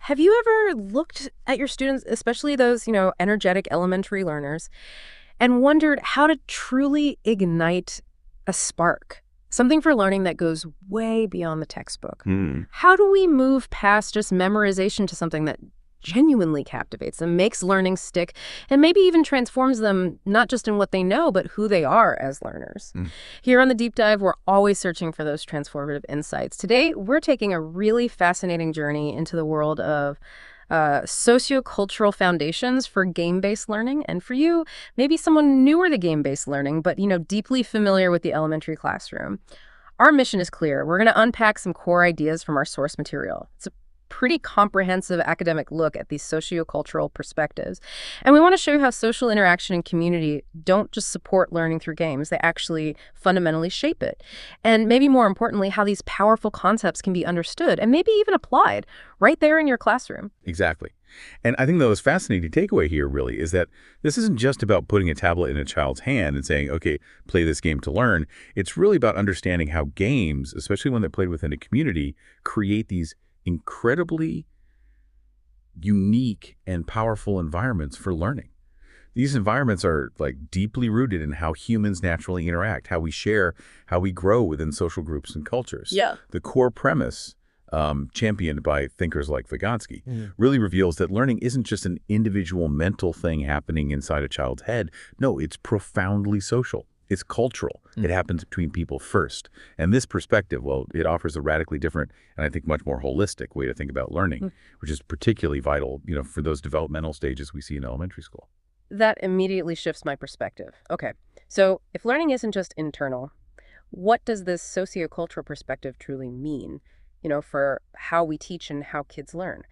Have you ever looked at your students, especially those, energetic elementary learners, and wondered how to truly ignite a spark? Something for learning that goes way beyond the textbook. How do we move past just memorization to something that genuinely captivates them, makes learning stick, and maybe even transforms them not just in what they know, but who they are as learners? Here on The Deep Dive, we're always searching for those transformative insights. Today, we're taking a really fascinating journey into the world of sociocultural foundations for game-based learning. And for you, maybe someone newer to game-based learning, but, deeply familiar with the elementary classroom. Our mission is clear. We're going to unpack some core ideas from our source material. It's a pretty comprehensive academic look at these sociocultural perspectives. And we want to show you how social interaction and community don't just support learning through games, they actually fundamentally shape it. And maybe more importantly, how these powerful concepts can be understood and maybe even applied right there in your classroom. Exactly. And I think the most fascinating takeaway here really is that this isn't just about putting a tablet in a child's hand and saying, okay, play this game to learn. It's really about understanding how games, especially when they're played within a community, create these incredibly unique and powerful environments for learning. These environments are deeply rooted in how humans naturally interact, how we share, how we grow within social groups and cultures. Yeah. The core premise, championed by thinkers like Vygotsky, really reveals that learning isn't just an individual mental thing happening inside a child's head. No, it's profoundly social. It's cultural. It happens between people first. And this perspective, well, it offers a radically different and I think much more holistic way to think about learning, which is particularly vital, for those developmental stages we see in elementary school. That immediately shifts my perspective. Okay, so if learning isn't just internal, what does this sociocultural perspective truly mean, for how we teach and how kids learn?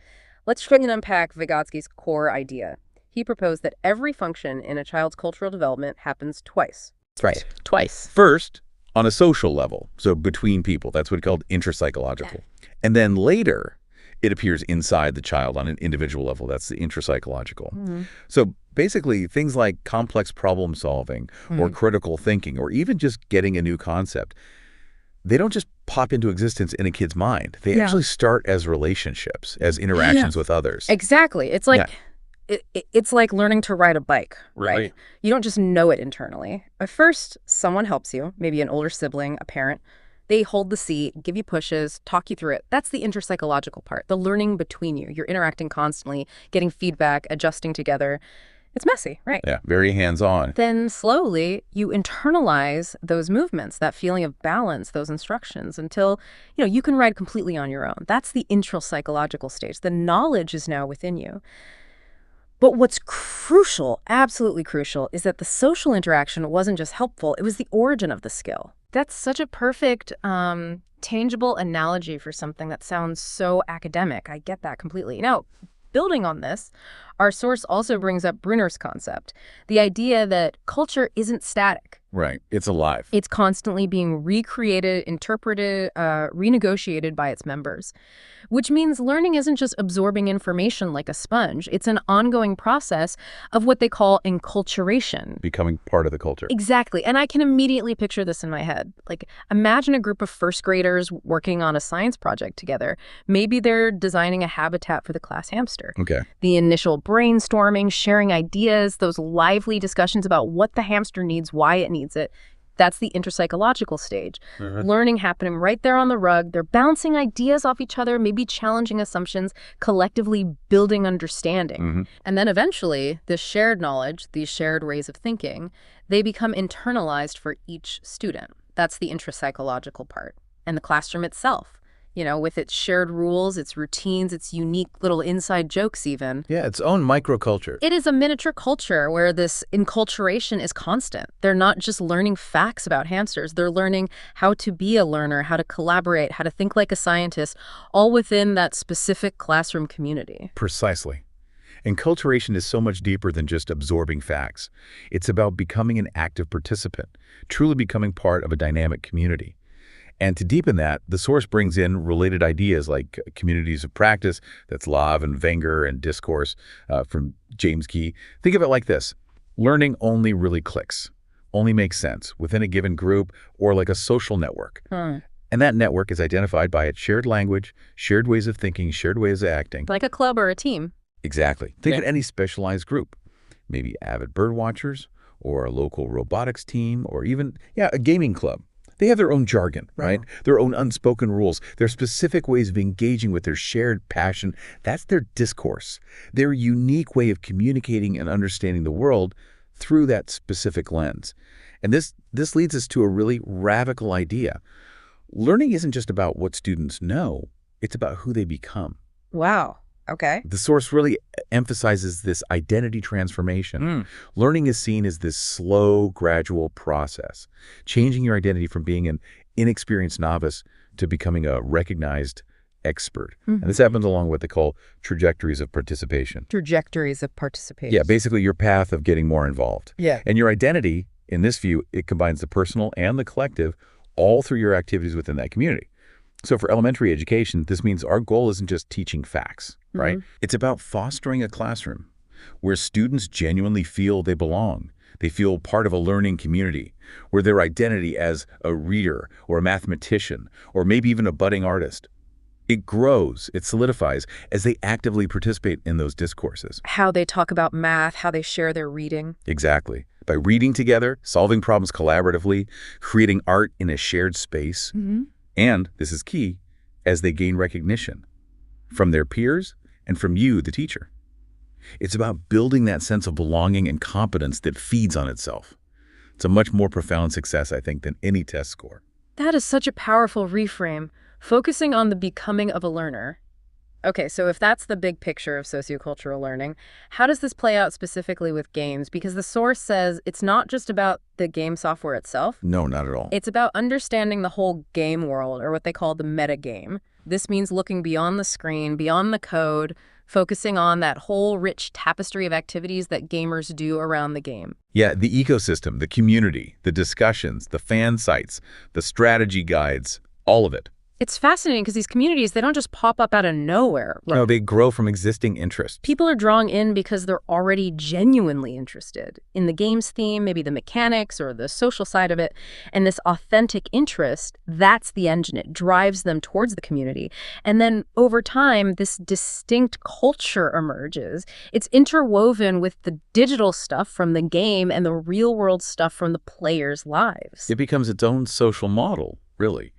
Let's try and unpack Vygotsky's core idea. He proposed that every function in a child's cultural development happens twice. That's right. Twice. First, on a social level, so between people. That's what he called intrapsychological. And then later, it appears inside the child on an individual level. That's the intrapsychological. So basically, things like complex problem solving or critical thinking or even just getting a new concept, they don't just pop into existence in a kid's mind. They actually start as relationships, as interactions with others. Exactly. It's like... It's like learning to ride a bike, right? You don't just know it internally. At first, someone helps you, maybe an older sibling, a parent. They hold the seat, give you pushes, talk you through it. That's the interpsychological part, the learning between you. You're interacting constantly, getting feedback, adjusting together. It's messy, right? Yeah, very hands-on. Then slowly, you internalize those movements, that feeling of balance, those instructions, until, you can ride completely on your own. That's the intrapsychological stage. The knowledge is now within you. But what's crucial, absolutely crucial, is that the social interaction wasn't just helpful, it was the origin of the skill. That's such a perfect, tangible analogy for something that sounds so academic. I get that completely. Now, building on this, our source also brings up Brunner's concept, the idea that culture isn't static. Right. It's alive. It's constantly being recreated, interpreted, renegotiated by its members, which means learning isn't just absorbing information like a sponge. It's an ongoing process of what they call enculturation. Becoming part of the culture. Exactly. And I can immediately picture this in my head. Imagine a group of first graders working on a science project together. Maybe they're designing a habitat for the class hamster. Okay. The initial brainstorming, sharing ideas, those lively discussions about what the hamster needs, why it needs it. That's the interpsychological stage. Learning happening right there on the rug. They're bouncing ideas off each other, maybe challenging assumptions, collectively building understanding. And then eventually, this shared knowledge, these shared ways of thinking, they become internalized for each student. That's the intrapsychological part. And the classroom itself, with its shared rules, its routines, its unique little inside jokes even. Yeah, its own microculture. It is a miniature culture where this enculturation is constant. They're not just learning facts about hamsters. They're learning how to be a learner, how to collaborate, how to think like a scientist, all within that specific classroom community. Precisely. Enculturation is so much deeper than just absorbing facts. It's about becoming an active participant, truly becoming part of a dynamic community. And to deepen that, the source brings in related ideas like communities of practice, that's Love and Wenger and discourse from James Key. Think of it like this. Learning only really clicks, only makes sense within a given group or like a social network. And that network is identified by its shared language, shared ways of thinking, shared ways of acting. Like a club or a team. Exactly. Think of any specialized group, maybe avid bird watchers or a local robotics team or even, a gaming club. They have their own jargon, right? Their own unspoken rules, their specific ways of engaging with their shared passion. That's their discourse, their unique way of communicating and understanding the world through that specific lens. And this leads us to a really radical idea. Learning isn't just about what students know, it's about who they become. Wow. Okay. The source really emphasizes this identity transformation. Learning is seen as this slow, gradual process, changing your identity from being an inexperienced novice to becoming a recognized expert. And this happens along what they call trajectories of participation. Trajectories of participation. Yeah, basically your path of getting more involved. Yeah. And your identity, in this view, it combines the personal and the collective all through your activities within that community. So for elementary education, this means our goal isn't just teaching facts, right? It's about fostering a classroom where students genuinely feel they belong. They feel part of a learning community, where their identity as a reader or a mathematician or maybe even a budding artist, it grows, it solidifies as they actively participate in those discourses. How they talk about math, how they share their reading. Exactly. By reading together, solving problems collaboratively, creating art in a shared space. And, this is key, as they gain recognition from their peers and from you, the teacher. It's about building that sense of belonging and competence that feeds on itself. It's a much more profound success, I think, than any test score. That is such a powerful reframe, focusing on the becoming of a learner. Okay, so if that's the big picture of sociocultural learning, how does this play out specifically with games? Because the source says it's not just about the game software itself. No, not at all. It's about understanding the whole game world, or what they call the metagame. This means looking beyond the screen, beyond the code, focusing on that whole rich tapestry of activities that gamers do around the game. Yeah, the ecosystem, the community, the discussions, the fan sites, the strategy guides, all of it. It's fascinating because these communities, they don't just pop up out of nowhere. No, they grow from existing interests. People are drawing in because they're already genuinely interested in the game's theme, maybe the mechanics or the social side of it. And this authentic interest, that's the engine. It drives them towards the community. And then over time, this distinct culture emerges. It's interwoven with the digital stuff from the game and the real world stuff from the players' lives. It becomes its own social model, really,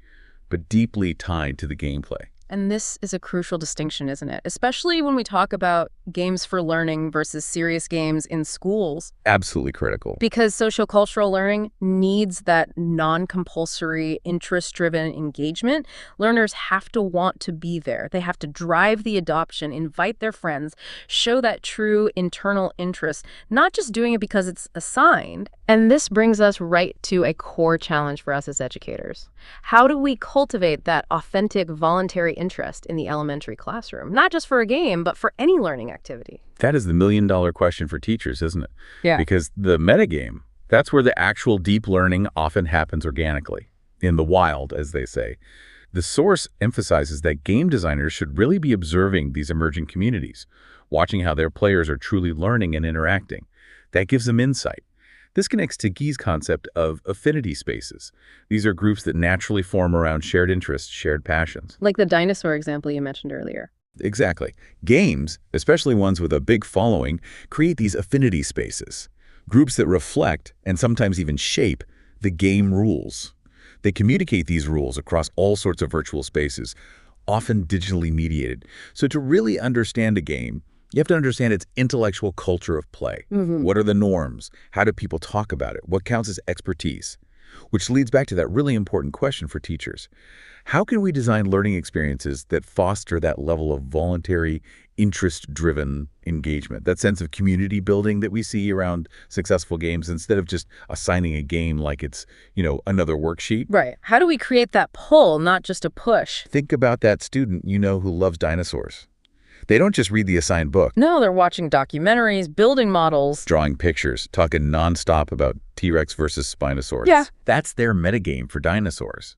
but deeply tied to the gameplay. And this is a crucial distinction, isn't it? Especially when we talk about games for learning versus serious games in schools. Absolutely critical. Because sociocultural learning needs that non-compulsory, interest-driven engagement. Learners have to want to be there. They have to drive the adoption, invite their friends, show that true internal interest, not just doing it because it's assigned. And this brings us right to a core challenge for us as educators. How do we cultivate that authentic, voluntary interest in the elementary classroom, not just for a game, but for any learning activity? That is the million-dollar question for teachers, isn't it? Yeah. Because the metagame, that's where the actual deep learning often happens organically, in the wild, as they say. The source emphasizes that game designers should really be observing these emerging communities, watching how their players are truly learning and interacting. That gives them insight. This connects to Guy's concept of affinity spaces. These are groups that naturally form around shared interests, shared passions. Like the dinosaur example you mentioned earlier. Exactly. Games, especially ones with a big following, create these affinity spaces, groups that reflect and sometimes even shape the game rules. They communicate these rules across all sorts of virtual spaces, often digitally mediated. So to really understand a game, you have to understand its intellectual culture of play. What are the norms? How do people talk about it? What counts as expertise? Which leads back to that really important question for teachers. How can we design learning experiences that foster that level of voluntary, interest-driven engagement, that sense of community building that we see around successful games, instead of just assigning a game like it's, another worksheet? Right. How do we create that pull, not just a push? Think about that student who loves dinosaurs. They don't just read the assigned book. No, they're watching documentaries, building models. Drawing pictures, talking nonstop about T-Rex versus Spinosaurus. Yeah. That's their metagame for dinosaurs.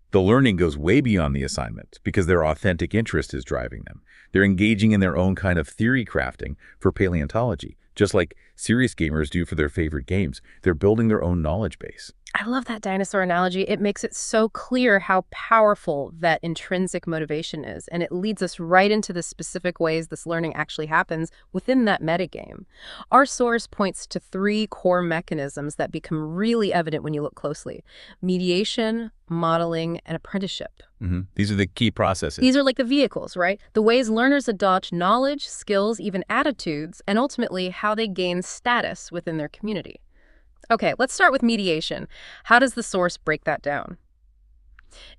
The learning goes way beyond the assignment because their authentic interest is driving them. They're engaging in their own kind of theory crafting for paleontology, just like serious gamers do for their favorite games. They're building their own knowledge base. I love that dinosaur analogy. It makes it so clear how powerful that intrinsic motivation is, and it leads us right into the specific ways this learning actually happens within that metagame. Our source points to three core mechanisms that become really evident when you look closely: mediation, modeling, and apprenticeship. These are the key processes. These are like the vehicles, right? The ways learners adopt knowledge, skills, even attitudes, and ultimately how they gain status within their community. Okay, let's start with mediation. How does the source break that down?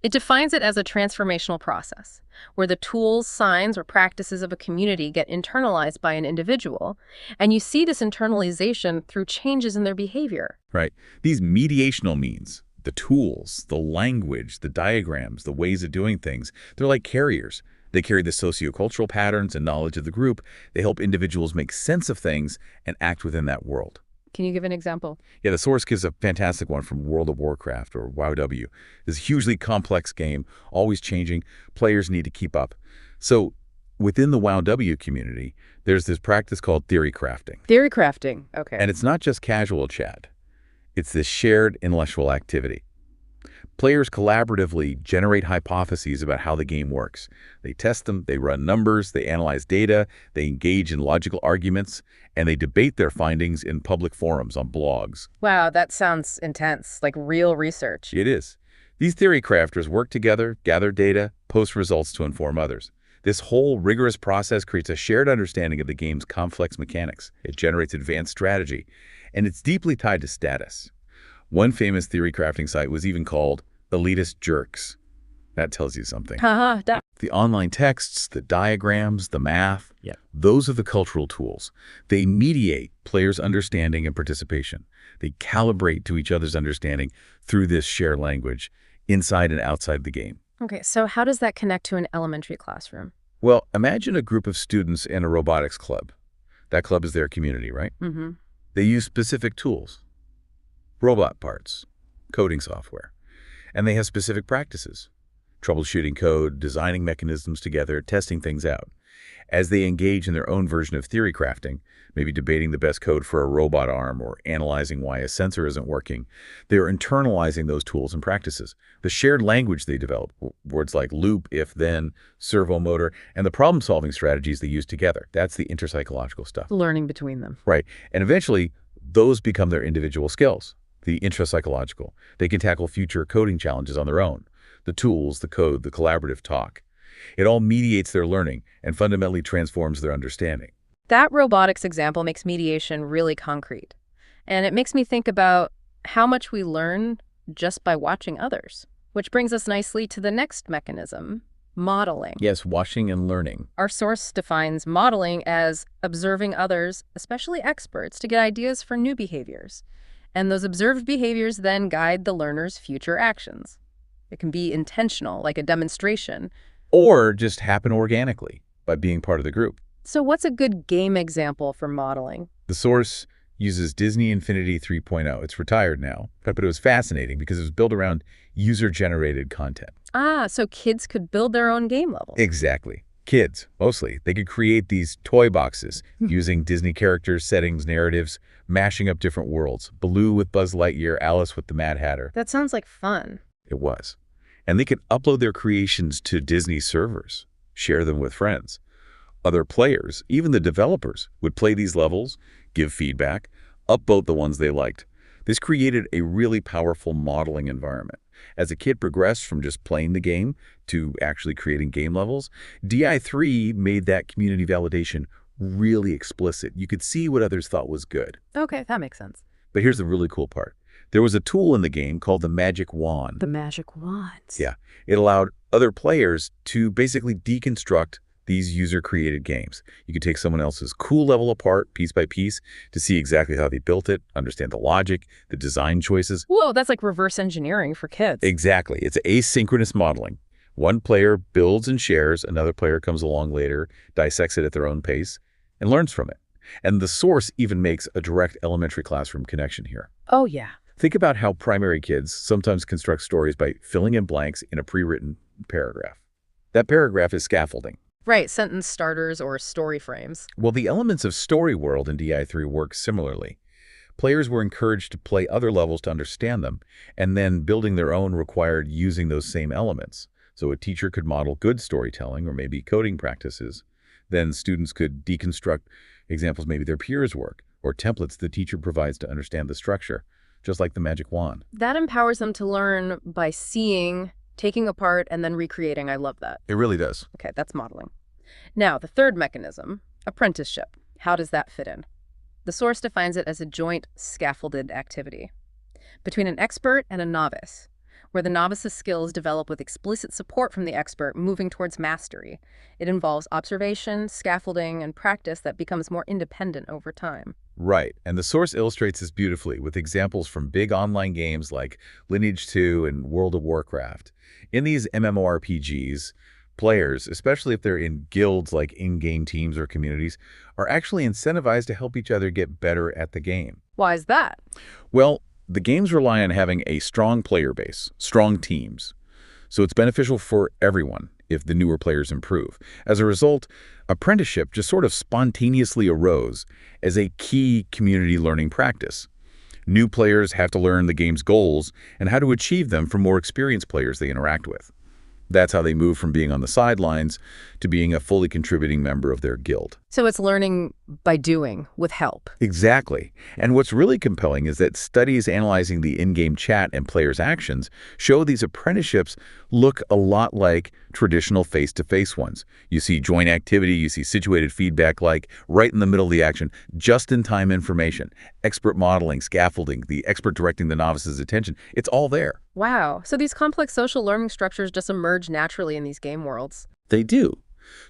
It defines it as a transformational process, where the tools, signs, or practices of a community get internalized by an individual, and you see this internalization through changes in their behavior. Right. These mediational means, the tools, the language, the diagrams, the ways of doing things, they're like carriers. They carry the sociocultural patterns and knowledge of the group. They help individuals make sense of things and act within that world. Can you give an example? Yeah, the source gives a fantastic one from World of Warcraft or WoW. This hugely complex game, always changing. Players need to keep up. So within the WoW community, there's this practice called theory crafting. Theory crafting, okay. And it's not just casual chat. It's this shared intellectual activity. Players collaboratively generate hypotheses about how the game works. They test them, they run numbers, they analyze data, they engage in logical arguments, and they debate their findings in public forums on blogs. Wow, that sounds intense, like real research. It is. These theory crafters work together, gather data, post results to inform others. This whole rigorous process creates a shared understanding of the game's complex mechanics. It generates advanced strategy, and it's deeply tied to status. One famous theory crafting site was even called Elitist Jerks. That tells you something. The online texts, the diagrams, the math, those are the cultural tools. They mediate players' understanding and participation. They calibrate to each other's understanding through this shared language, inside and outside the game. Okay, so how does that connect to an elementary classroom? Well, imagine a group of students in a robotics club. That club is their community, right? They use specific tools, robot parts, coding software, and they have specific practices, troubleshooting code, designing mechanisms together, testing things out. As they engage in their own version of theory crafting, maybe debating the best code for a robot arm or analyzing why a sensor isn't working, they're internalizing those tools and practices. The shared language they develop, words like loop, if, then, servo motor, and the problem-solving strategies they use together. That's the interpsychological stuff. Learning between them. Right. And eventually, those become their individual skills. The intrapsychological. They can tackle future coding challenges on their own. The tools, the code, the collaborative talk. It all mediates their learning and fundamentally transforms their understanding. That robotics example makes mediation really concrete. And it makes me think about how much we learn just by watching others. Which brings us nicely to the next mechanism, modeling. Yes, watching and learning. Our source defines modeling as observing others, especially experts, to get ideas for new behaviors. And those observed behaviors then guide the learner's future actions. It can be intentional, like a demonstration. Or just happen organically by being part of the group. So what's a good game example for modeling? The source uses Disney Infinity 3.0. It's retired now, but it was fascinating because it was built around user-generated content. So kids could build their own game levels. Exactly. Kids, mostly. They could create these toy boxes using Disney characters, settings, narratives, mashing up different worlds. Baloo with Buzz Lightyear, Alice with the Mad Hatter. That sounds like fun. It was. And they could upload their creations to Disney servers, share them with friends. Other players, even the developers, would play these levels, give feedback, upvote the ones they liked. This created a really powerful modeling environment. As a kid progressed from just playing the game to actually creating game levels, DI3 made that community validation really explicit. You could see what others thought was good. Okay, that makes sense. But here's the really cool part. There was a tool in the game called the Magic Wand. The Magic Wand. Yeah. It allowed other players to basically deconstruct these user-created games. You could take someone else's cool level apart, piece by piece, to see exactly how they built it, understand the logic, the design choices. Whoa, that's like reverse engineering for kids. Exactly. It's asynchronous modeling. One player builds and shares, another player comes along later, dissects it at their own pace, and learns from it. And the source even makes a direct elementary classroom connection here. Oh, yeah. Think about how primary kids sometimes construct stories by filling in blanks in a pre-written paragraph. That paragraph is scaffolding. Right, sentence starters or story frames. Well, the elements of story world in DI3 work similarly. Players were encouraged to play other levels to understand them, and then building their own required using those same elements. So a teacher could model good storytelling or maybe coding practices. Then students could deconstruct examples maybe their peers' work or templates the teacher provides to understand the structure, just like the magic wand. That empowers them to learn by seeing, taking apart, and then recreating. I love that. It really does. Okay, that's modeling. Now, the third mechanism, apprenticeship. How does that fit in? The source defines it as a joint scaffolded activity between an expert and a novice, where the novice's skills develop with explicit support from the expert moving towards mastery. It involves observation, scaffolding, and practice that becomes more independent over time. Right, and the source illustrates this beautifully with examples from big online games like Lineage 2 and World of Warcraft. In these MMORPGs, players, especially if they're in guilds like in-game teams or communities, are actually incentivized to help each other get better at the game. Why is that? Well, the games rely on having a strong player base, strong teams. So it's beneficial for everyone if the newer players improve. As a result, apprenticeship just sort of spontaneously arose as a key community learning practice. New players have to learn the game's goals and how to achieve them from more experienced players they interact with. That's how they move from being on the sidelines to being a fully contributing member of their guild. So it's learning by doing, with help. Exactly. And what's really compelling is that studies analyzing the in-game chat and players' actions show these apprenticeships look a lot like traditional face-to-face ones. You see joint activity, you see situated feedback like right in the middle of the action, just-in-time information, expert modeling, scaffolding, the expert directing the novice's attention. It's all there. Wow. So these complex social learning structures just emerge naturally in these game worlds. They do.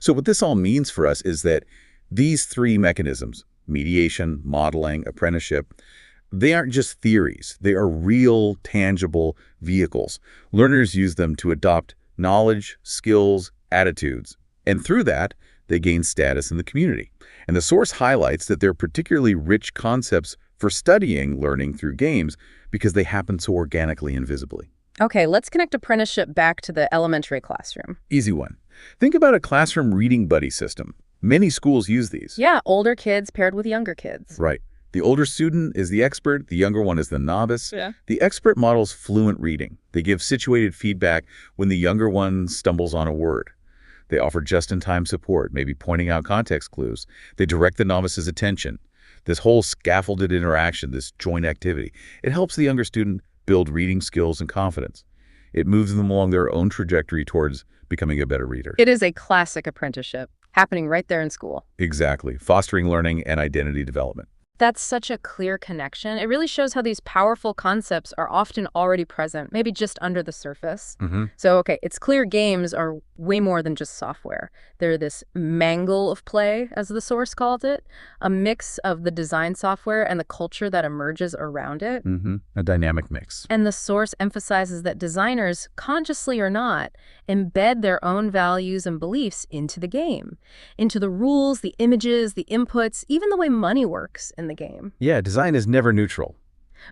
So what this all means for us is that these three mechanisms, mediation, modeling, apprenticeship, they aren't just theories. They are real, tangible vehicles. Learners use them to adopt knowledge, skills, attitudes, and through that, they gain status in the community. And the source highlights that they're particularly rich concepts for studying learning through games because they happen so organically and visibly. Okay, let's connect apprenticeship back to the elementary classroom. Easy one. Think about a classroom reading buddy system. Many schools use these. Yeah, older kids paired with younger kids. Right. The older student is the expert, the younger one is the novice. Yeah. The expert models fluent reading. They give situated feedback when the younger one stumbles on a word. They offer just-in-time support, maybe pointing out context clues. They direct the novice's attention. This whole scaffolded interaction, this joint activity, it helps the younger student build reading skills and confidence. It moves them along their own trajectory towards becoming a better reader. It is a classic apprenticeship happening right there in school. Exactly. Fostering learning and identity development. That's such a clear connection. It really shows how these powerful concepts are often already present, maybe just under the surface. So, okay, it's clear games are way more than just software. They're this mangle of play, as the source called it, a mix of the design software and the culture that emerges around it. A dynamic mix. And the source emphasizes that designers, consciously or not, embed their own values and beliefs into the game, into the rules, the images, the inputs, even the way money works in the game. Yeah, design is never neutral.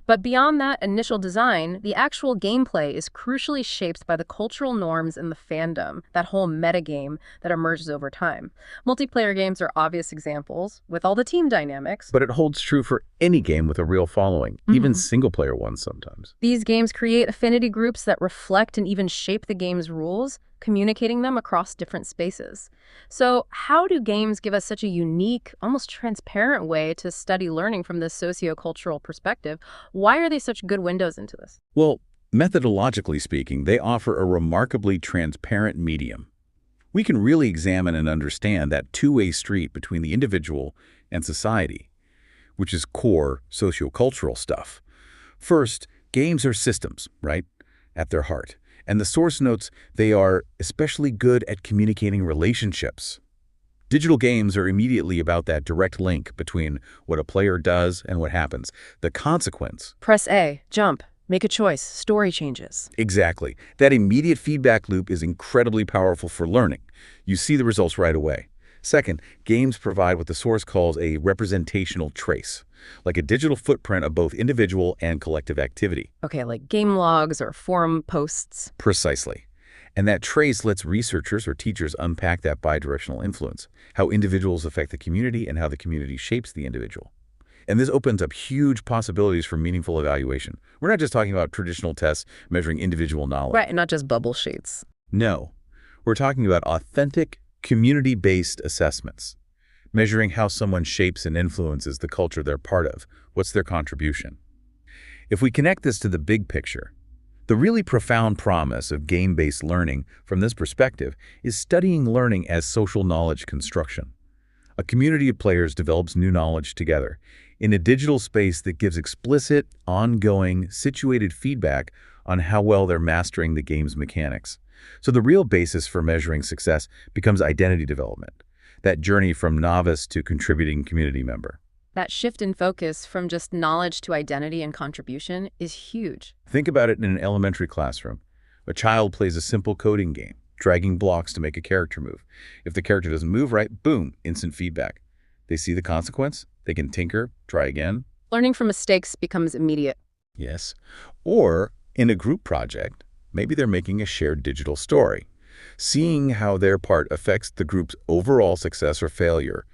But beyond that initial design, the actual gameplay is crucially shaped by the cultural norms and the fandom, that whole metagame that emerges over time. Multiplayer games are obvious examples, with all the team dynamics. But it holds true for any game with a real following, even single-player ones sometimes. These games create affinity groups that reflect and even shape the game's rules, communicating them across different spaces. So how do games give us such a unique, almost transparent way to study learning from this sociocultural perspective? Why are they such good windows into this? Well, methodologically speaking, they offer a remarkably transparent medium. We can really examine and understand that two-way street between the individual and society, which is core sociocultural stuff. First, games are systems, right, at their heart. And the source notes they are especially good at communicating relationships. Digital games are immediately about that direct link between what a player does and what happens, the consequence. Press A, jump, make a choice, story changes. Exactly. That immediate feedback loop is incredibly powerful for learning. You see the results right away. Second, games provide what the source calls a representational trace, like a digital footprint of both individual and collective activity. Okay, like game logs or forum posts. Precisely. And that trace lets researchers or teachers unpack that bidirectional influence, how individuals affect the community and how the community shapes the individual. And this opens up huge possibilities for meaningful evaluation. We're not just talking about traditional tests measuring individual knowledge. Right, and not just bubble sheets. No, we're talking about authentic, community-based assessments, measuring how someone shapes and influences the culture they're part of. What's their contribution? If we connect this to the big picture, the really profound promise of game-based learning from this perspective is studying learning as social knowledge construction. A community of players develops new knowledge together in a digital space that gives explicit, ongoing, situated feedback on how well they're mastering the game's mechanics. So the real basis for measuring success becomes identity development, that journey from novice to contributing community member. That shift in focus from just knowledge to identity and contribution is huge. Think about it in an elementary classroom. A child plays a simple coding game, dragging blocks to make a character move. If the character doesn't move right, boom, instant feedback. They see the consequence, they can tinker, try again. Learning from mistakes becomes immediate. Yes. Or in a group project, maybe they're making a shared digital story. Seeing how their part affects the group's overall success or failure,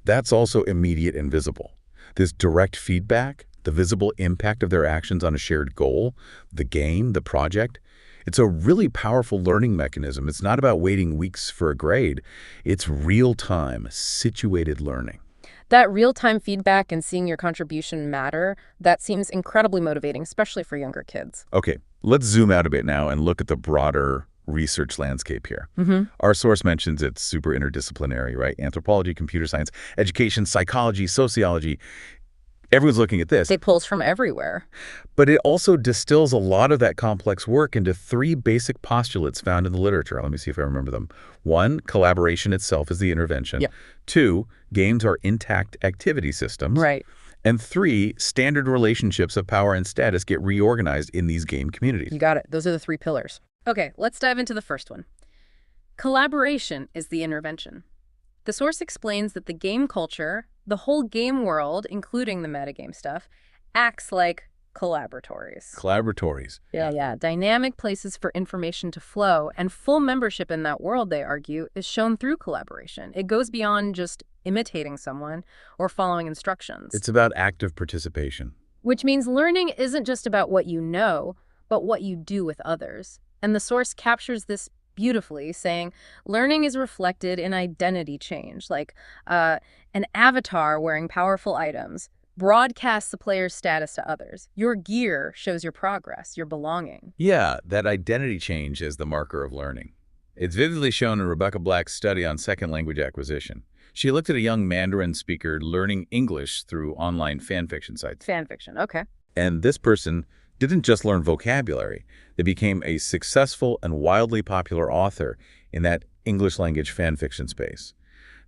that's also immediate and visible. This direct feedback, the visible impact of their actions on a shared goal, the game, the project, it's a really powerful learning mechanism. It's not about waiting weeks for a grade. It's real-time, situated learning. That real-time feedback and seeing your contribution matter, that seems incredibly motivating, especially for younger kids. Okay, let's zoom out a bit now and look at the broader research landscape here. Our source mentions it's super interdisciplinary, right? Anthropology, computer science, education, psychology, sociology. Everyone's looking at this. They pulls from everywhere. But it also distills a lot of that complex work into three basic postulates found in the literature. Let me see if I remember them. 1, collaboration itself is the intervention. Yep. 2, games are intact activity systems. Right. And 3, standard relationships of power and status get reorganized in these game communities. You got it. Those are the 3 pillars. Okay, let's dive into the first one. Collaboration is the intervention. The source explains that the game culture, the whole game world, including the metagame stuff, acts like collaboratories. Collaboratories. Yeah. Dynamic places for information to flow, and full membership in that world, they argue, is shown through collaboration. It goes beyond just imitating someone or following instructions. It's about active participation. Which means learning isn't just about what you know, but what you do with others. And the source captures this beautifully, saying learning is reflected in identity change, like an avatar wearing powerful items broadcasts the player's status to others. Your gear shows your progress, your belonging. Yeah, that identity change is the marker of learning. It's vividly shown in Rebecca Black's study on second language acquisition. She looked at a young Mandarin speaker learning English through online fanfiction sites. Fanfiction, okay. And this person didn't just learn vocabulary. They became a successful and wildly popular author in that English language fanfiction space.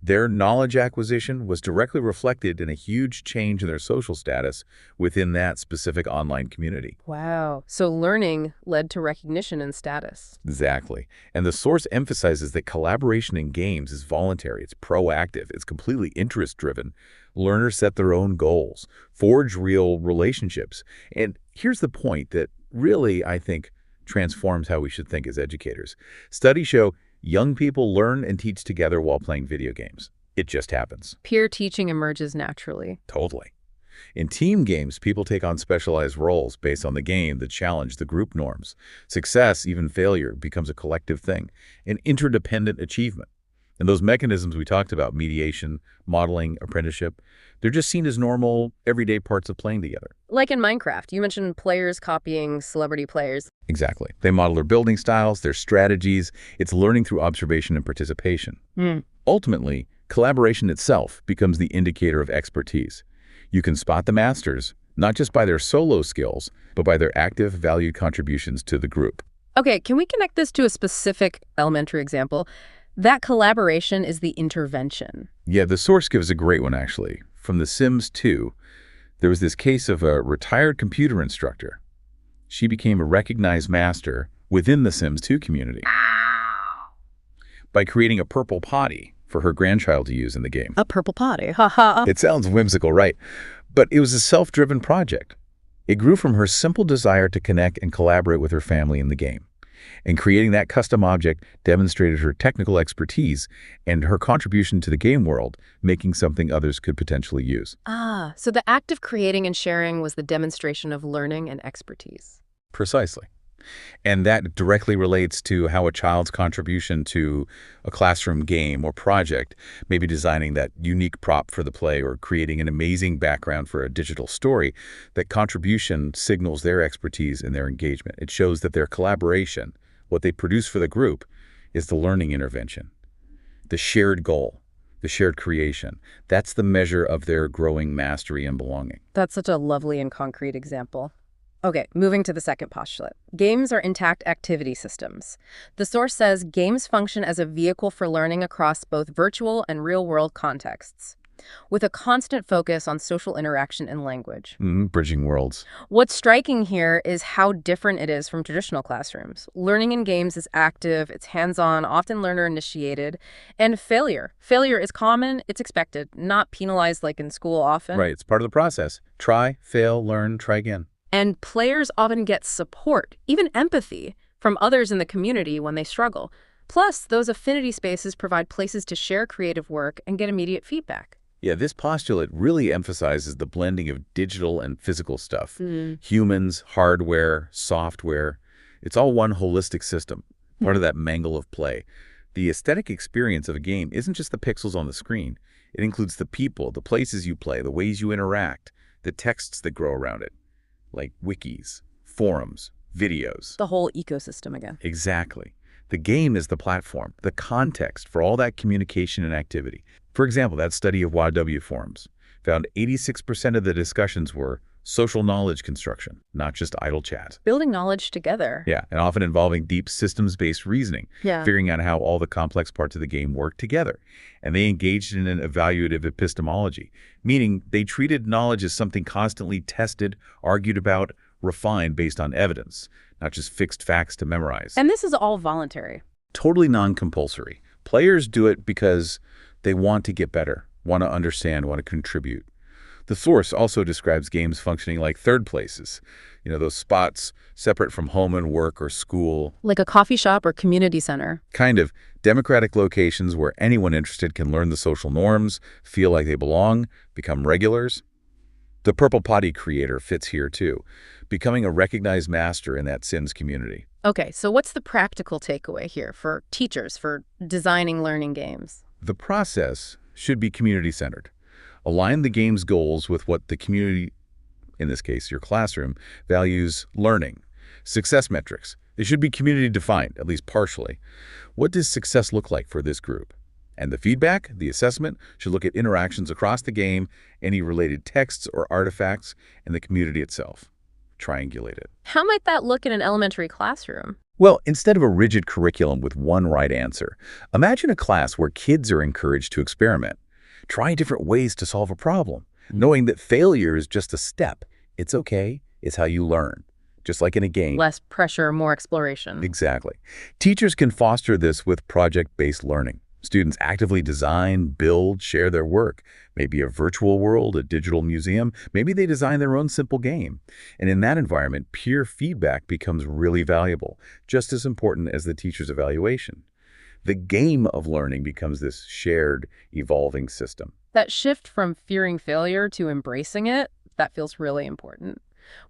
Their knowledge acquisition was directly reflected in a huge change in their social status within that specific online community. Wow. So learning led to recognition and status. Exactly. And the source emphasizes that collaboration in games is voluntary, it's proactive, it's completely interest-driven. Learners set their own goals, forge real relationships. And here's the point that really, I think, transforms how we should think as educators. Studies show young people learn and teach together while playing video games. It just happens. Peer teaching emerges naturally. Totally. In team games, people take on specialized roles based on the game that challenge the group norms. Success, even failure, becomes a collective thing, an interdependent achievement. And those mechanisms we talked about, mediation, modeling, apprenticeship, they're just seen as normal, everyday parts of playing together. Like in Minecraft, you mentioned players copying celebrity players. Exactly. They model their building styles, their strategies. It's learning through observation and participation. Ultimately, collaboration itself becomes the indicator of expertise. You can spot the masters, not just by their solo skills, but by their active, valued contributions to the group. Okay, can we connect this to a specific elementary example? That collaboration is the intervention. Yeah, the source gives a great one, actually. From The Sims 2, there was this case of a retired computer instructor. She became a recognized master within the Sims 2 community by creating a purple potty for her grandchild to use in the game. A purple potty, haha. It sounds whimsical, right? But it was a self-driven project. It grew from her simple desire to connect and collaborate with her family in the game. And creating that custom object demonstrated her technical expertise and her contribution to the game world, making something others could potentially use. Ah, so the act of creating and sharing was the demonstration of learning and expertise. Precisely. And that directly relates to how a child's contribution to a classroom game or project, maybe designing that unique prop for the play or creating an amazing background for a digital story, that contribution signals their expertise and their engagement. It shows that their collaboration, what they produce for the group, is the learning intervention, the shared goal, the shared creation. That's the measure of their growing mastery and belonging. That's such a lovely and concrete example. Okay, moving to the second postulate. Games are intact activity systems. The source says games function as a vehicle for learning across both virtual and real-world contexts, with a constant focus on social interaction and language. Bridging worlds. What's striking here is how different it is from traditional classrooms. Learning in games is active, it's hands-on, often learner-initiated, and failure. Failure is common, it's expected, not penalized like in school often. Right, it's part of the process. Try, fail, learn, try again. And players often get support, even empathy, from others in the community when they struggle. Plus, those affinity spaces provide places to share creative work and get immediate feedback. Yeah, this postulate really emphasizes the blending of digital and physical stuff. Humans, hardware, software. It's all one holistic system, part of that mangle of play. The aesthetic experience of a game isn't just the pixels on the screen. It includes the people, the places you play, the ways you interact, the texts that grow around it, like wikis, forums, videos. The whole ecosystem again. Exactly. The game is the platform, the context for all that communication and activity. For example, that study of YW forums found 86% of the discussions were social knowledge construction, not just idle chat. Building knowledge together. Yeah, and often involving deep systems-based reasoning, Yeah. figuring out how all the complex parts of the game work together. And they engaged in an evaluative epistemology, meaning they treated knowledge as something constantly tested, argued about, refined based on evidence, not just fixed facts to memorize. And this is all voluntary. Totally non-compulsory. Players do it because they want to get better, want to understand, want to contribute. The source also describes games functioning like third places, those spots separate from home and work or school. Like a coffee shop or community center. Kind of democratic locations where anyone interested can learn the social norms, feel like they belong, become regulars. The Purple Potty creator fits here too, becoming a recognized master in that SINS community. Okay, so what's the practical takeaway here for teachers, for designing learning games? The process should be community-centered. Align the game's goals with what the community, in this case your classroom, values learning. Success metrics. They should be community-defined, at least partially. What does success look like for this group? And the feedback, the assessment, should look at interactions across the game, any related texts or artifacts, and the community itself. Triangulate it. How might that look in an elementary classroom? Well, instead of a rigid curriculum with one right answer, imagine a class where kids are encouraged to experiment. Try different ways to solve a problem, knowing that failure is just a step. It's okay. It's how you learn, just like in a game. Less pressure, more exploration. Exactly. Teachers can foster this with project-based learning. Students actively design, build, share their work. Maybe a virtual world, a digital museum. Maybe they design their own simple game. And in that environment, peer feedback becomes really valuable, just as important as the teacher's evaluation. The game of learning becomes this shared, evolving system. That shift from fearing failure to embracing it, that feels really important.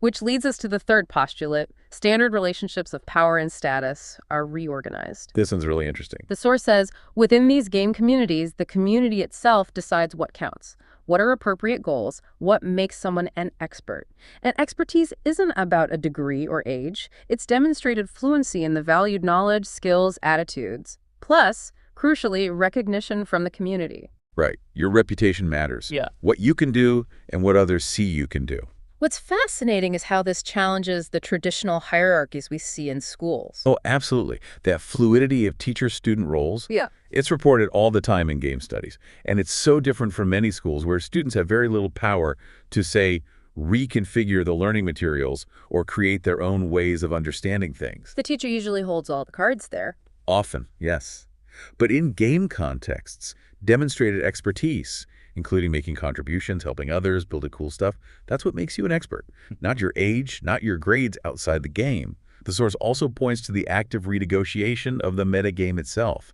Which leads us to the third postulate. Standard relationships of power and status are reorganized. This one's really interesting. The source says, within these game communities, the community itself decides what counts. What are appropriate goals? What makes someone an expert? And expertise isn't about a degree or age. It's demonstrated fluency in the valued knowledge, skills, attitudes. Plus, crucially, recognition from the community. Right. Your reputation matters. Yeah. What you can do and what others see you can do. What's fascinating is how this challenges the traditional hierarchies we see in schools. Oh, absolutely. That fluidity of teacher-student roles, Yeah. it's reported all the time in game studies. And it's so different from many schools where students have very little power to, say, reconfigure the learning materials or create their own ways of understanding things. The teacher usually holds all the cards there. Often, yes. But in game contexts, demonstrated expertise, including making contributions, helping others, building cool stuff, that's what makes you an expert. Not your age, not your grades outside the game, The source also points to the active renegotiation of the metagame itself.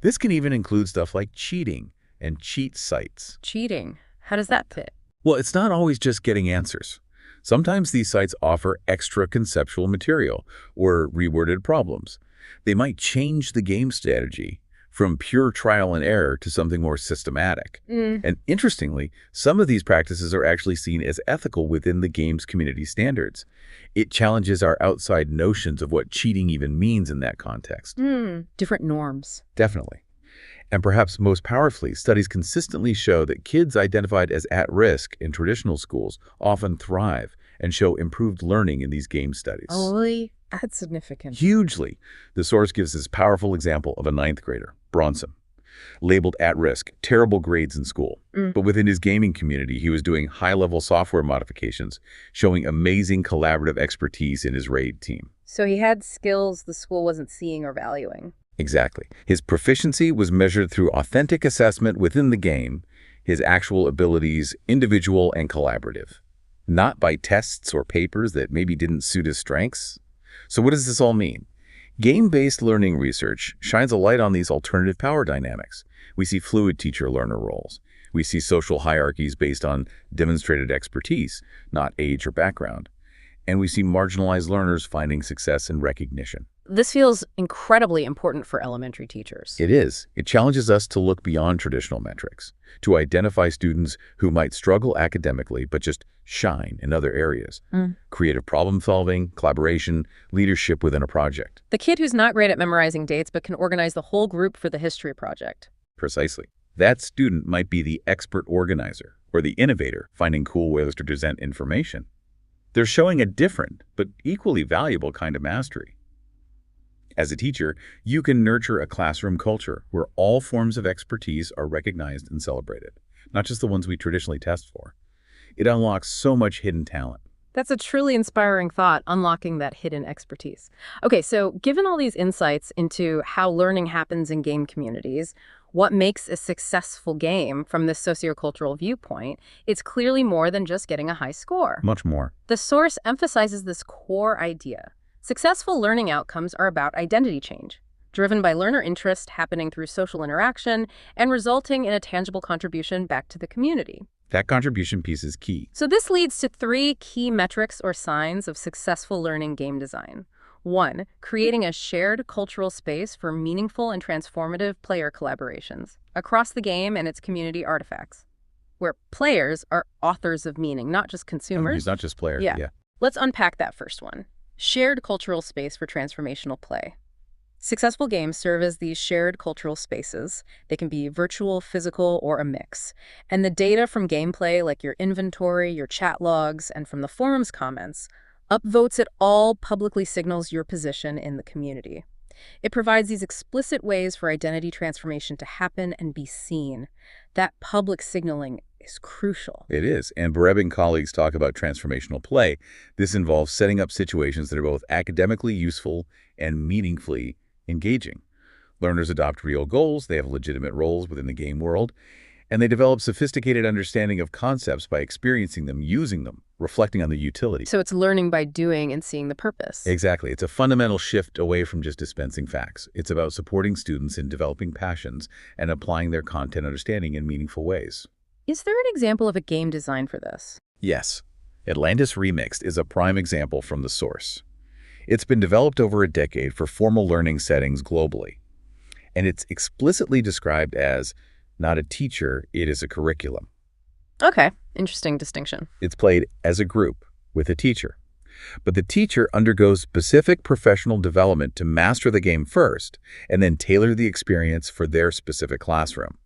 This can even include stuff like cheating and cheat sites. Cheating. How does that fit? Well, it's not always just getting answers. Sometimes these sites offer extra conceptual material or reworded problems. They might change the game strategy from pure trial and error to something more systematic. And interestingly, some of these practices are actually seen as ethical within the game's community standards. It challenges our outside notions of what cheating even means in that context. Different norms. Definitely. And perhaps most powerfully, studies consistently show that kids identified as at risk in traditional schools often thrive and show improved learning in these game studies. Oh, really? That's significant. Hugely. The source gives this powerful example of a ninth grader, Bronson, labeled at risk, terrible grades in school. But within his gaming community, he was doing high-level software modifications, showing amazing collaborative expertise in his RAID team. So he had skills the school wasn't seeing or valuing. Exactly. His proficiency was measured through authentic assessment within the game, his actual abilities, individual and collaborative, not by tests or papers that maybe didn't suit his strengths. So what does this all mean? Game-based learning research shines a light on these alternative power dynamics. We see fluid teacher-learner roles. We see social hierarchies based on demonstrated expertise, not age or background. And we see marginalized learners finding success and recognition. This feels incredibly important for elementary teachers. It is. It challenges us to look beyond traditional metrics, to identify students who might struggle academically but just shine in other areas. Creative problem solving, collaboration, leadership within a project. The kid who's not great at memorizing dates but can organize the whole group for the history project. Precisely. That student might be the expert organizer or the innovator finding cool ways to present information. They're showing a different but equally valuable kind of mastery. As a teacher, you can nurture a classroom culture where all forms of expertise are recognized and celebrated, not just the ones we traditionally test for. It unlocks so much hidden talent. That's a truly inspiring thought, unlocking that hidden expertise. Okay, so given all these insights into how learning happens in game communities, what makes a successful game from this sociocultural viewpoint, it's clearly more than just getting a high score. Much more. The source emphasizes this core idea. Successful learning outcomes are about identity change, driven by learner interest happening through social interaction and resulting in a tangible contribution back to the community. That contribution piece is key. So this leads to 3 key metrics or signs of successful learning game design. 1, creating a shared cultural space for meaningful and transformative player collaborations across the game and its community artifacts, where players are authors of meaning, not just consumers. He's not just players. Yeah. Let's unpack that first one. Shared cultural space for transformational play. Successful games serve as these shared cultural spaces. They can be virtual, physical, or a mix. And the data from gameplay, like your inventory, your chat logs, and from the forums comments, upvotes it all publicly signals your position in the community. It provides these explicit ways for identity transformation to happen and be seen. That public signaling is crucial. It is. And Bareb and colleagues talk about transformational play. This involves setting up situations that are both academically useful and meaningfully engaging. Learners adopt real goals, they have legitimate roles within the game world, and they develop sophisticated understanding of concepts by experiencing them, using them, reflecting on the utility. So it's learning by doing and seeing the purpose. Exactly. It's a fundamental shift away from just dispensing facts. It's about supporting students in developing passions and applying their content understanding in meaningful ways. Is there an example of a game design for this? Yes. Atlantis Remixed is a prime example from the source. It's been developed over a decade for formal learning settings globally. And it's explicitly described as not a teacher, it is a curriculum. Okay, interesting distinction. It's played as a group with a teacher. But the teacher undergoes specific professional development to master the game first and then tailor the experience for their specific classroom.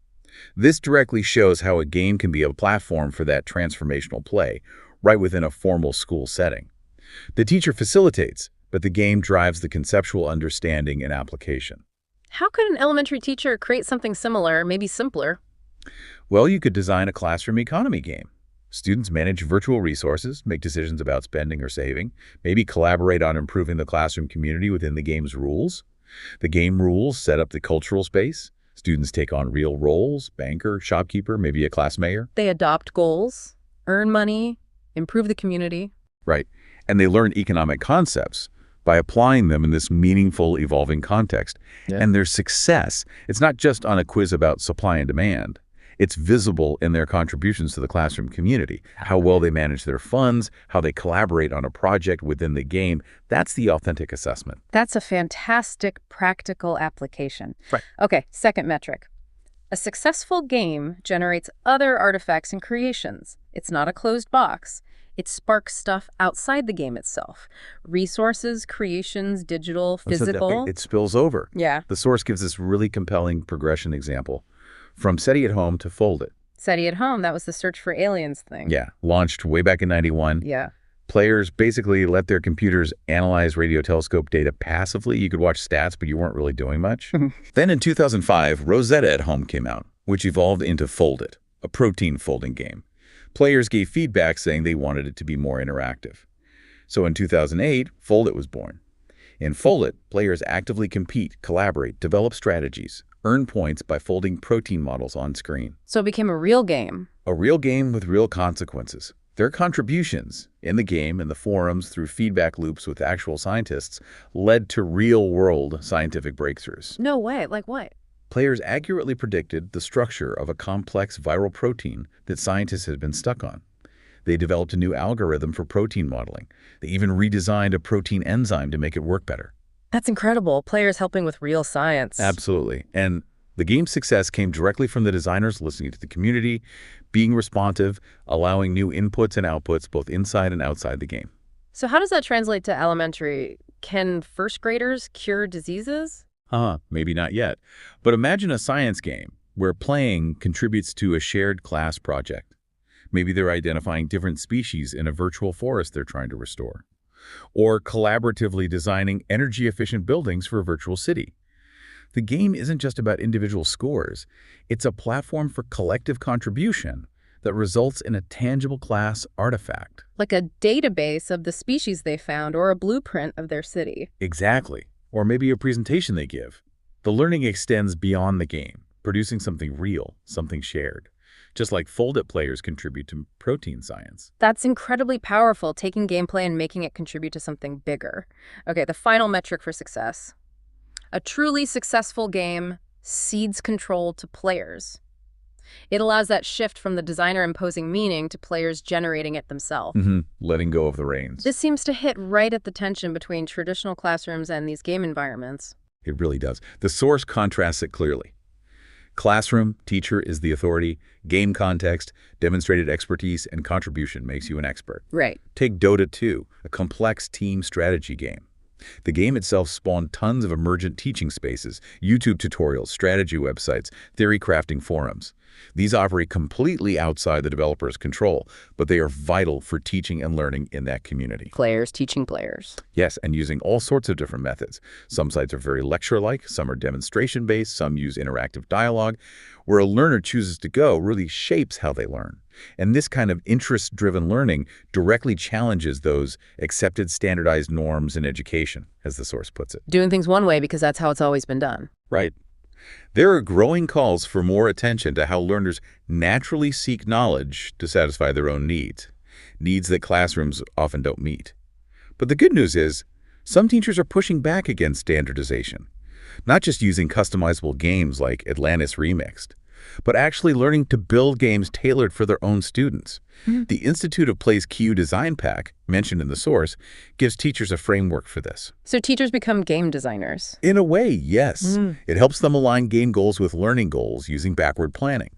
This directly shows how a game can be a platform for that transformational play right within a formal school setting. The teacher facilitates, but the game drives the conceptual understanding and application. How could an elementary teacher create something similar, maybe simpler? Well, you could design a classroom economy game. Students manage virtual resources, make decisions about spending or saving, maybe collaborate on improving the classroom community within the game's rules. The game rules set up the cultural space. Students take on real roles, banker, shopkeeper, maybe a class mayor. They adopt goals, earn money, improve the community. Right. And they learn economic concepts by applying them in this meaningful, evolving context. Yeah. And their success, it's not just on a quiz about supply and demand. It's visible in their contributions to the classroom community, how well they manage their funds, how they collaborate on a project within the game. That's the authentic assessment. That's a fantastic practical application. Right. Okay, second metric. A successful game generates other artifacts and creations. It's not a closed box. It sparks stuff outside the game itself. Resources, creations, digital, physical. It spills over. Yeah. The source gives this really compelling progression example. From SETI at Home to Fold It. SETI at Home, that was the search for aliens thing. Yeah, launched way back in '91. Yeah. Players basically let their computers analyze radio telescope data passively. You could watch stats, but you weren't really doing much. Then in 2005, Rosetta at Home came out, which evolved into Fold It, a protein folding game. Players gave feedback saying they wanted it to be more interactive. So in 2008, Fold It was born. In Fold It, players actively compete, collaborate, develop strategies, earn points by folding protein models on screen. So it became a real game. A real game with real consequences. Their contributions in the game and the forums through feedback loops with actual scientists led to real-world scientific breakthroughs. No way. Like what? Players accurately predicted the structure of a complex viral protein that scientists had been stuck on. They developed a new algorithm for protein modeling. They even redesigned a protein enzyme to make it work better. That's incredible. Players helping with real science. Absolutely. And the game's success came directly from the designers listening to the community, being responsive, allowing new inputs and outputs both inside and outside the game. So how does that translate to elementary? Can first graders cure diseases? Maybe not yet. But imagine a science game where playing contributes to a shared class project. Maybe they're identifying different species in a virtual forest they're trying to restore. Or collaboratively designing energy-efficient buildings for a virtual city. The game isn't just about individual scores. It's a platform for collective contribution that results in a tangible class artifact. Like a database of the species they found or a blueprint of their city. Exactly. Or maybe a presentation they give. The learning extends beyond the game, producing something real, something shared. Just like Fold It players contribute to protein science. That's incredibly powerful, taking gameplay and making it contribute to something bigger. Okay, the final metric for success. A truly successful game cedes control to players. It allows that shift from the designer imposing meaning to players generating it themselves. Letting go of the reins. This seems to hit right at the tension between traditional classrooms and these game environments. It really does. The source contrasts it clearly. Classroom, teacher is the authority. Game context, demonstrated expertise, and contribution makes you an expert. Right. Take Dota 2, a complex team strategy game. The game itself spawned tons of emergent teaching spaces, YouTube tutorials, strategy websites, theory crafting forums. These operate completely outside the developer's control, but they are vital for teaching and learning in that community. Players teaching players. Yes, and using all sorts of different methods. Some sites are very lecture-like, some are demonstration-based, some use interactive dialogue. Where a learner chooses to go really shapes how they learn. And this kind of interest-driven learning directly challenges those accepted standardized norms in education, as the source puts it. Doing things one way because that's how it's always been done. Right. There are growing calls for more attention to how learners naturally seek knowledge to satisfy their own needs that classrooms often don't meet. But the good news is, some teachers are pushing back against standardization, not just using customizable games like Atlantis Remixed, but actually learning to build games tailored for their own students. The Institute of Play's Q Design Pack, mentioned in the source, gives teachers a framework for this. So teachers become game designers. In a way, yes. It helps them align game goals with learning goals using backward planning,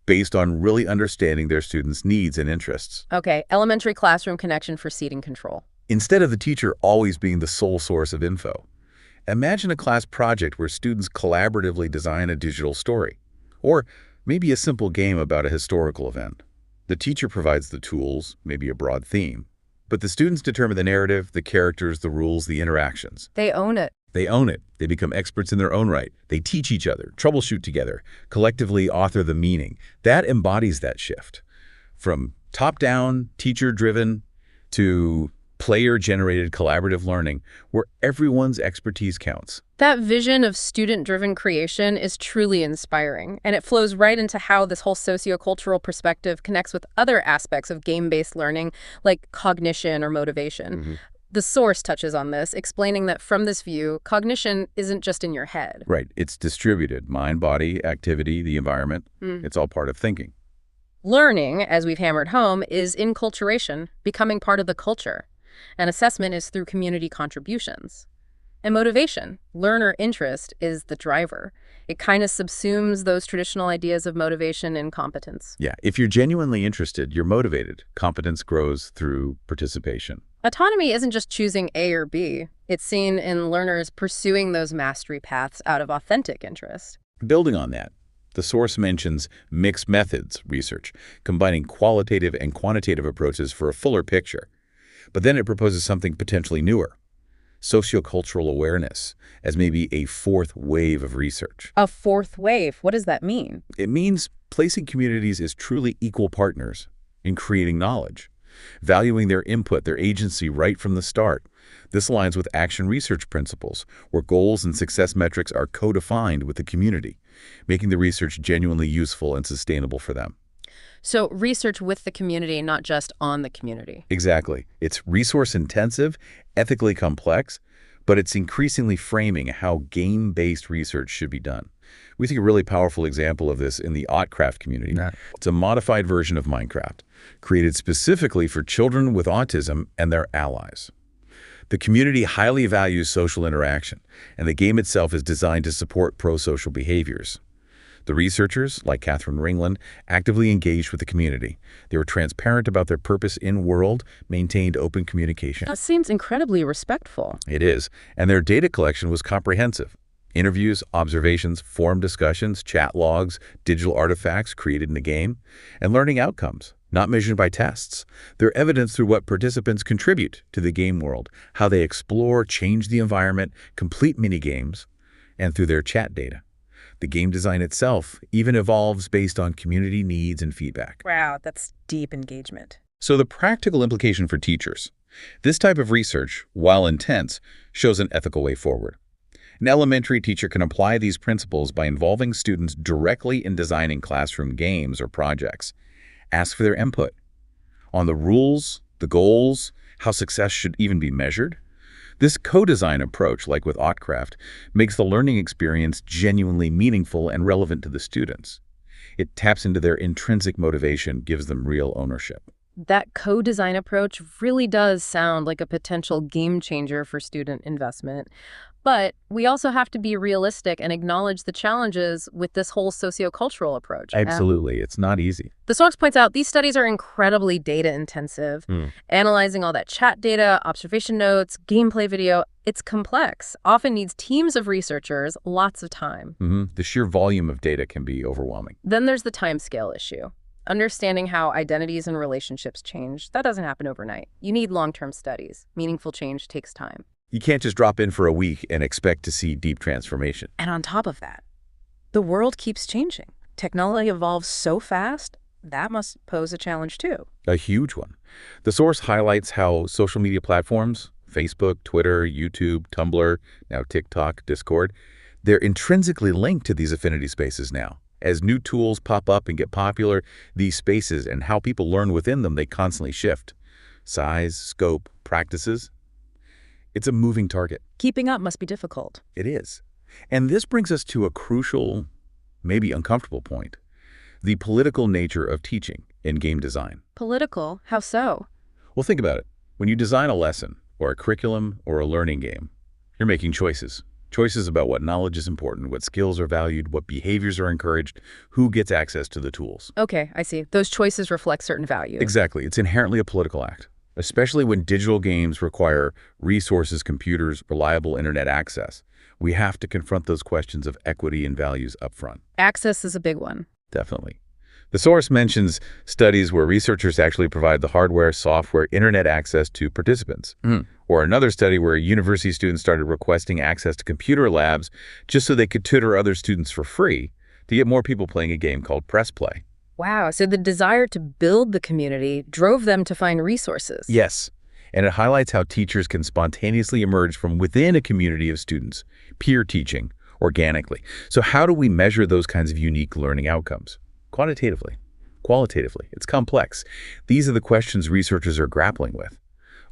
based on really understanding their students' needs and interests. Okay, elementary classroom connection for seating control. Instead of the teacher always being the sole source of info, imagine a class project where students collaboratively design a digital story. Or maybe a simple game about a historical event. The teacher provides the tools, maybe a broad theme, but the students determine the narrative, the characters, the rules, the interactions. They own it. They own it. They become experts in their own right. They teach each other, troubleshoot together, collectively author the meaning. That embodies that shift. From top-down, teacher-driven, to player-generated collaborative learning, where everyone's expertise counts. That vision of student-driven creation is truly inspiring, and it flows right into how this whole sociocultural perspective connects with other aspects of game-based learning, like cognition or motivation. The source touches on this, explaining that from this view, cognition isn't just in your head. Right. It's distributed. Mind, body, activity, the environment. It's all part of thinking. Learning, as we've hammered home, is enculturation, becoming part of the culture. And assessment is through community contributions. And motivation, learner interest, is the driver. It kind of subsumes those traditional ideas of motivation and competence. Yeah. If you're genuinely interested, you're motivated. Competence grows through participation. Autonomy isn't just choosing A or B. It's seen in learners pursuing those mastery paths out of authentic interest. Building on that, the source mentions mixed methods research, combining qualitative and quantitative approaches for a fuller picture. But then it proposes something potentially newer, sociocultural awareness, as maybe a fourth wave of research. A fourth wave? What does that mean? It means placing communities as truly equal partners in creating knowledge, valuing their input, their agency right from the start. This aligns with action research principles, where goals and success metrics are co-defined with the community, making the research genuinely useful and sustainable for them. So research with the community, not just on the community. Exactly. It's resource-intensive, ethically complex, but it's increasingly framing how game-based research should be done. We think a really powerful example of this in the Ottcraft community. Yeah. It's a modified version of Minecraft, created specifically for children with autism and their allies. The community highly values social interaction, and the game itself is designed to support pro-social behaviors. The researchers, like Catherine Ringland, actively engaged with the community. They were transparent about their purpose in-world, maintained open communication. That seems incredibly respectful. It is, and their data collection was comprehensive. Interviews, observations, forum discussions, chat logs, digital artifacts created in the game, and learning outcomes, not measured by tests. They're evidence through what participants contribute to the game world, how they explore, change the environment, complete minigames, and through their chat data. The game design itself even evolves based on community needs and feedback. Wow, that's deep engagement. So the practical implication for teachers. This type of research, while intense, shows an ethical way forward. An elementary teacher can apply these principles by involving students directly in designing classroom games or projects. Ask for their input on the rules, the goals, how success should even be measured. This co-design approach, like with Ottcraft, makes the learning experience genuinely meaningful and relevant to the students. It taps into their intrinsic motivation, gives them real ownership. That co-design approach really does sound like a potential game changer for student investment. But we also have to be realistic and acknowledge the challenges with this whole sociocultural approach. Absolutely. It's not easy. The source points out these studies are incredibly data intensive. Analyzing all that chat data, observation notes, gameplay video, it's complex, often needs teams of researchers, lots of time. The sheer volume of data can be overwhelming. Then there's the timescale issue. Understanding how identities and relationships change, that doesn't happen overnight. You need long-term studies. Meaningful change takes time. You can't just drop in for a week and expect to see deep transformation. And on top of that, the world keeps changing. Technology evolves so fast, that must pose a challenge too. A huge one. The source highlights how social media platforms, Facebook, Twitter, YouTube, Tumblr, now TikTok, Discord, they're intrinsically linked to these affinity spaces now. As new tools pop up and get popular, these spaces and how people learn within them, they constantly shift. Size, scope, practices. It's a moving target. Keeping up must be difficult. It is. And this brings us to a crucial, maybe uncomfortable point. The political nature of teaching in game design. Political? How so? Well, think about it. When you design a lesson, or a curriculum, or a learning game, you're making choices. Choices about what knowledge is important, what skills are valued, what behaviors are encouraged, who gets access to the tools. Okay, I see. Those choices reflect certain values. Exactly. It's inherently a political act, especially when digital games require resources, computers, reliable internet access. We have to confront those questions of equity and values up front. Access is a big one. Definitely. The source mentions studies where researchers actually provide the hardware, software, internet access to participants. Or another study where university students started requesting access to computer labs just so they could tutor other students for free to get more people playing a game called Press Play. Wow, so the desire to build the community drove them to find resources. Yes, and it highlights how teachers can spontaneously emerge from within a community of students, peer teaching, organically. So how do we measure those kinds of unique learning outcomes? Quantitatively, qualitatively. It's complex. These are the questions researchers are grappling with.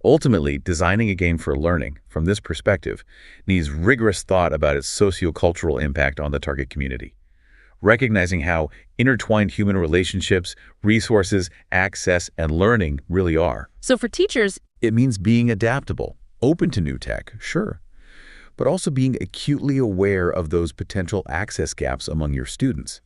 Ultimately, designing a game for learning, from this perspective, needs rigorous thought about its sociocultural impact on the target community. Recognizing how intertwined human relationships, resources, access, and learning really are. So for teachers, It means being adaptable, open to new tech, sure, but also being acutely aware of those potential access gaps among your students.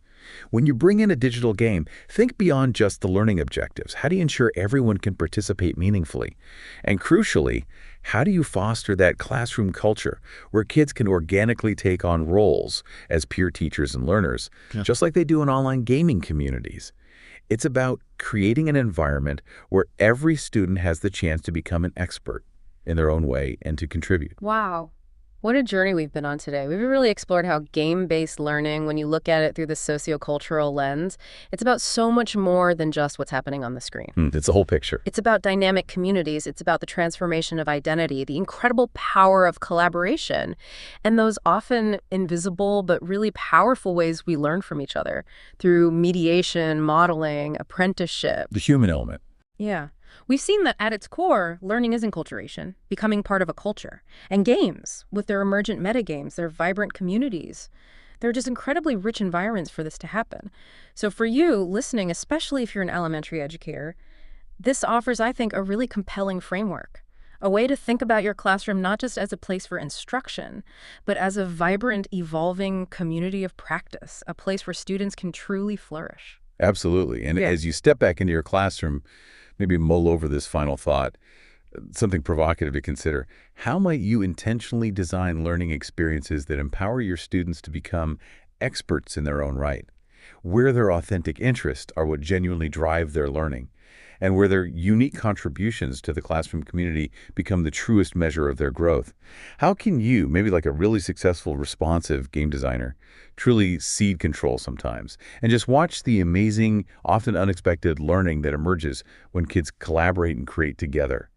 When you bring in a digital game, think beyond just the learning objectives. How do you ensure everyone can participate meaningfully? And crucially, how do you foster that classroom culture where kids can organically take on roles as peer teachers and learners, just like they do in online gaming communities? It's about creating an environment where every student has the chance to become an expert in their own way and to contribute. wow, what a journey we've been on today. We've really explored how game-based learning, when you look at it through the sociocultural lens, it's about so much more than just what's happening on the screen. It's the whole picture. It's about dynamic communities. It's about the transformation of identity, the incredible power of collaboration, and those often invisible but really powerful ways we learn from each other through mediation, modeling, apprenticeship. The human element. Yeah. We've seen that at its core, learning is enculturation, becoming part of a culture. And games, with their emergent metagames, their vibrant communities, they're just incredibly rich environments for this to happen. So for you, listening, especially if you're an elementary educator, this offers, I think, a really compelling framework. A way to think about your classroom not just as a place for instruction, but as a vibrant, evolving community of practice, a place where students can truly flourish. Absolutely. And Yeah. as you step back into your classroom, maybe mull over this final thought, something provocative to consider. How might you intentionally design learning experiences that empower your students to become experts in their own right, where their authentic interests are what genuinely drive their learning, and where their unique contributions to the classroom community become the truest measure of their growth? How can you, maybe like a really successful, responsive game designer, truly seed control sometimes, and just watch the amazing, often unexpected learning that emerges when kids collaborate and create together?